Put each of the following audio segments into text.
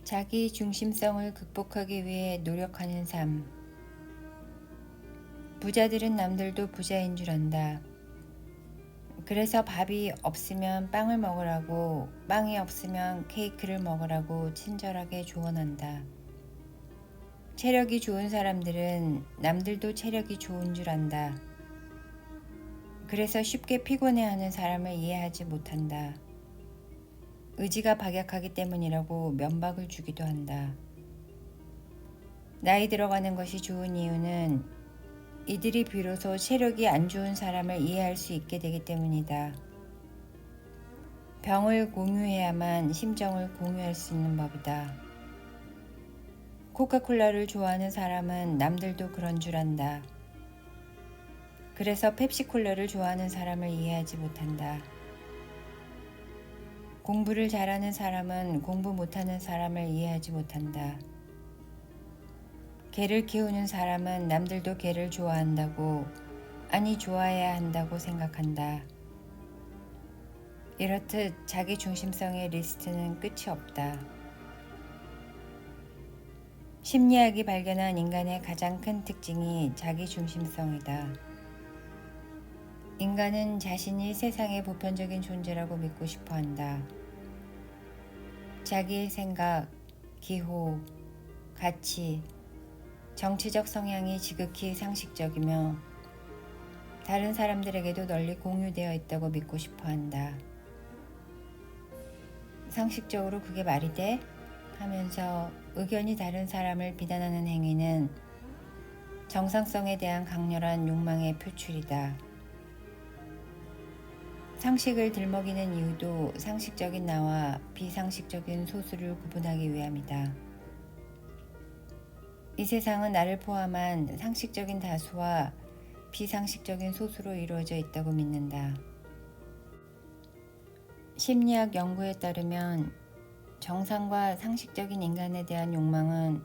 자기 중심성을 극복하기 위해 노력하는 삶. 부자들은 남들도 부자인 줄 안다. 그래서 밥이 없으면 빵을 먹으라고, 빵이 없으면 케이크를 먹으라고 친절하게 조언한다. 체력이 좋은 사람들은 남들도 체력이 좋은 줄 안다. 그래서 쉽게 피곤해하는 사람을 이해하지 못한다. 의지가 박약하기 때문이라고 면박을 주기도 한다. 나이 들어가는 것이 좋은 이유는 이들이 비로소 체력이 안 좋은 사람을 이해할 수 있게 되기 때문이다. 병을 공유해야만 심정을 공유할 수 있는 법이다. 코카콜라를 좋아하는 사람은 남들도 그런 줄 안다. 그래서 펩시콜라를 좋아하는 사람을 이해하지 못한다. 공부를 잘하는 사람은 공부 못하는 사람을 이해하지 못한다. 개를 키우는 사람은 남들도 개를 좋아한다고, 아니 좋아해야 한다고 생각한다. 이렇듯 자기 중심성의 리스트는 끝이 없다. 심리학이 발견한 인간의 가장 큰 특징이 자기 중심성이다. 인간은 자신이 세상의 보편적인 존재라고 믿고 싶어 한다. 자기의 생각, 기호, 가치, 정치적 성향이 지극히 상식적이며 다른 사람들에게도 널리 공유되어 있다고 믿고 싶어 한다. 상식적으로 그게 말이 돼? 하면서 의견이 다른 사람을 비난하는 행위는 정상성에 대한 강렬한 욕망의 표출이다. 상식을 들먹이는 이유도 상식적인 나와 비상식적인 소수를 구분하기 위함이다. 이 세상은 나를 포함한 상식적인 다수와 비상식적인 소수로 이루어져 있다고 믿는다. 심리학 연구에 따르면 정상과 상식적인 인간에 대한 욕망은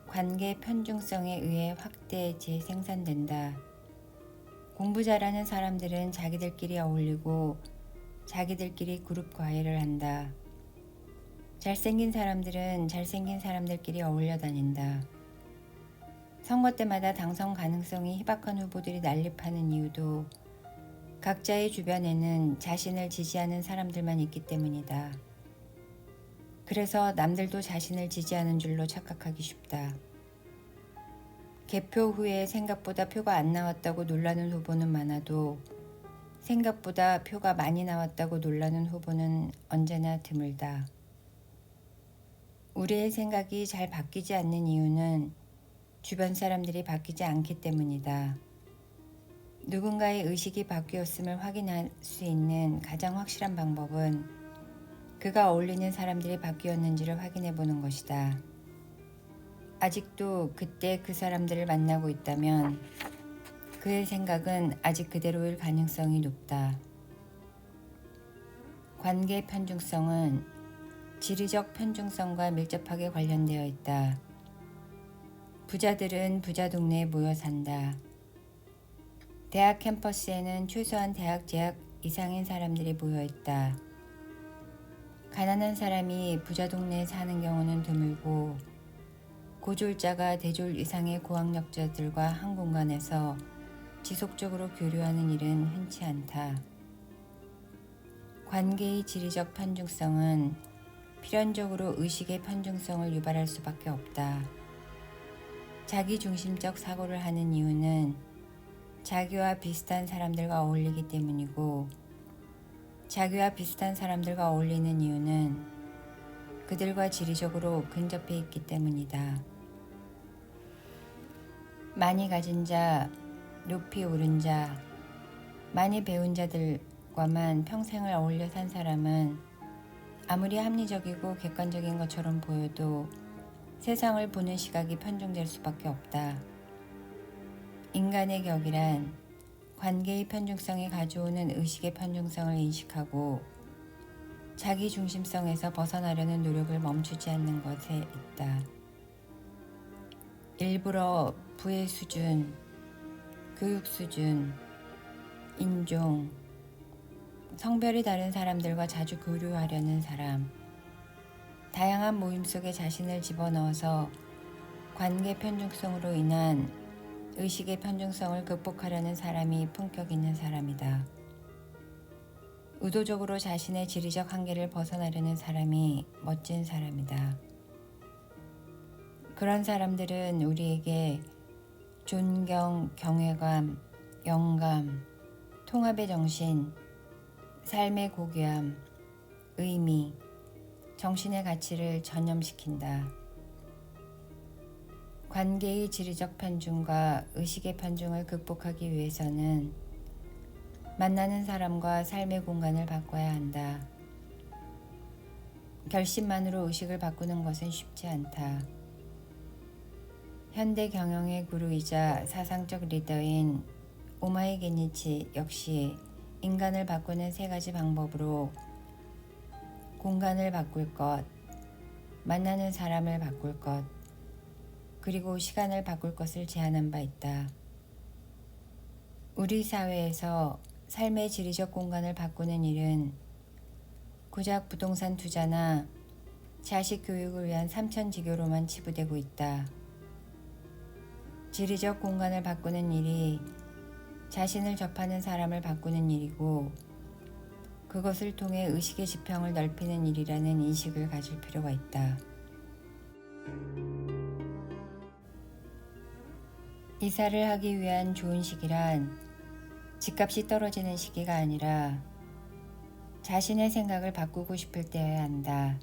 관계 편중성에 의해 확대 재생산된다. 공부 잘하는 사람들은 자기들끼리 어울리고 자기들끼리 그룹 과외를 한다. 잘생긴 사람들은 잘생긴 사람들끼리 어울려 다닌다. 선거 때마다 당선 가능성이 희박한 후보들이 난립하는 이유도 각자의 주변에는 자신을 지지하는 사람들만 있기 때문이다. 그래서 남들도 자신을 지지하는 줄로 착각하기 쉽다. 개표 후에 생각보다 표가 안 나왔다고 놀라는 후보는 많아도 생각보다 표가 많이 나왔다고 놀라는 후보는 언제나 드물다. 우리의 생각이 잘 바뀌지 않는 이유는 주변 사람들이 바뀌지 않기 때문이다. 누군가의 의식이 바뀌었음을 확인할 수 있는 가장 확실한 방법은 그가 어울리는 사람들이 바뀌었는지를 확인해 보는 것이다. 아직도 그때 그 사람들을 만나고 있다면 그의 생각은 아직 그대로일 가능성이 높다. 관계 편중성은 지리적 편중성과 밀접하게 관련되어 있다. 부자들은 부자 동네에 모여 산다. 대학 캠퍼스에는 최소한 대학 재학 이상인 사람들이 모여 있다. 가난한 사람이 부자 동네에 사는 경우는 드물고 고졸자가 대졸 이상의 고학력자들과 한 공간에서 지속적으로 교류하는 일은 흔치 않다. 관계의 지리적 편중성은 필연적으로 의식의 편중성을 유발할 수밖에 없다. 자기중심적 사고를 하는 이유는 자기와 비슷한 사람들과 어울리기 때문이고 자기와 비슷한 사람들과 어울리는 이유는 그들과 지리적으로 근접해 있기 때문이다. 많이 가진 자, 높이 오른 자, 많이 배운 자들과만 평생을 어울려 산 사람은 아무리 합리적이고 객관적인 것처럼 보여도 세상을 보는 시각이 편중될 수밖에 없다. 인간의 격이란 관계의 편중성이 가져오는 의식의 편중성을 인식하고 자기 중심성에서 벗어나려는 노력을 멈추지 않는 것에 있다. 일부러 부의 수준, 교육 수준, 인종, 성별이 다른 사람들과 자주 교류하려는 사람, 다양한 모임 속에 자신을 집어넣어서 관계 편중성으로 인한 의식의 편중성을 극복하려는 사람이 품격 있는 사람이다. 의도적으로 자신의 지리적 한계를 벗어나려는 사람이 멋진 사람이다. 그런 사람들은 우리에게 존경, 경외감, 영감, 통합의 정신, 삶의 고귀함, 의미, 정신의 가치를 전염시킨다. 관계의 지리적 편중과 의식의 편중을 극복하기 위해서는 만나는 사람과 삶의 공간을 바꿔야 한다. 결심만으로 의식을 바꾸는 것은 쉽지 않다. 현대 경영의 구루이자 사상적 리더인 오마이 게니치 역시 인간을 바꾸는 세 가지 방법으로 공간을 바꿀 것, 만나는 사람을 바꿀 것, 그리고 시간을 바꿀 것을 제안한 바 있다. 우리 사회에서 삶의 지리적 공간을 바꾸는 일은 고작 부동산 투자나 자식 교육을 위한 삼천지교로만 치부되고 있다. 지리적 공간을 바꾸는 일이 자신을 접하는 사람을 바꾸는 일이고 그것을 통해 의식의 지평을 넓히는 일이라는 인식을 가질 필요가 있다. 이사를 하기 위한 좋은 시기란 집값이 떨어지는 시기가 아니라 자신의 생각을 바꾸고 싶을 때여야 한다.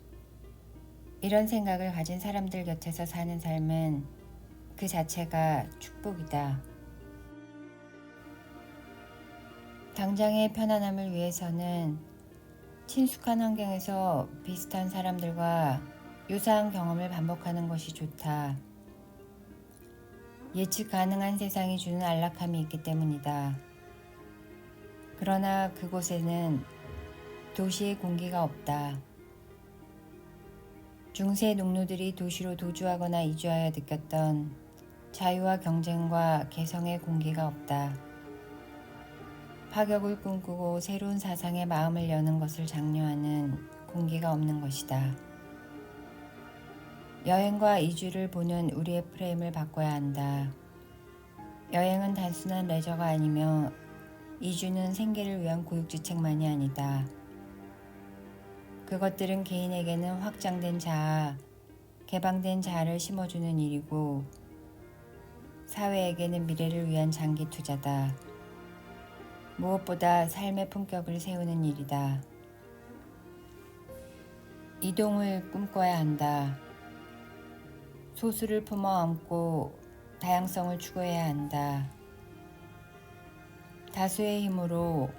이런 생각을 가진 사람들 곁에서 사는 삶은 그 자체가 축복이다. 당장의 편안함을 위해서는 친숙한 환경에서 비슷한 사람들과 유사한 경험을 반복하는 것이 좋다. 예측 가능한 세상이 주는 안락함이 있기 때문이다. 그러나 그곳에는 도시의 공기가 없다. 중세 농노들이 도시로 도주하거나 이주하여 느꼈던 자유와 경쟁과 개성의 공기가 없다. 파격을 꿈꾸고 새로운 사상에 마음을 여는 것을 장려하는 공기가 없는 것이다. 여행과 이주를 보는 우리의 프레임을 바꿔야 한다. 여행은 단순한 레저가 아니며 이주는 생계를 위한 고육지책만이 아니다. 그것들은 개인에게는 확장된 자아, 개방된 자아를 심어주는 일이고 사회에게는 미래를 위한 장기 투자다. 무엇보다 삶의 품격을 세우는 일이다. 이동을 꿈꿔야 한다. 소수를 품어 안고 다양성을 추구해야 한다. 다수의 힘으로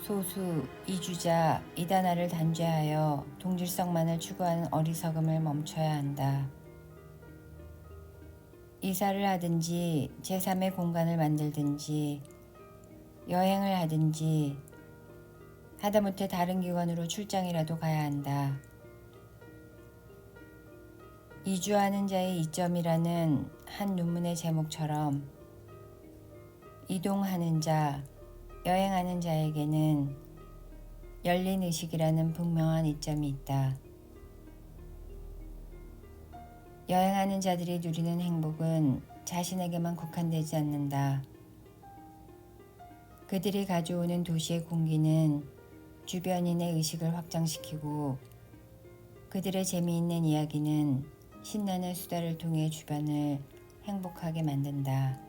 소수, 이주자, 이단화를 단죄하여 동질성만을 추구하는 어리석음을 멈춰야 한다. 이사를 하든지 제3의 공간을 만들든지 여행을 하든지 하다못해 다른 기관으로 출장이라도 가야 한다. 이주하는 자의 이점이라는 한 논문의 제목처럼 이동하는 자, 여행하는 자에게는 열린 의식이라는 분명한 이점이 있다. 여행하는 자들이 누리는 행복은 자신에게만 국한되지 않는다. 그들이 가져오는 도시의 공기는 주변인의 의식을 확장시키고 그들의 재미있는 이야기는 신나는 수다를 통해 주변을 행복하게 만든다.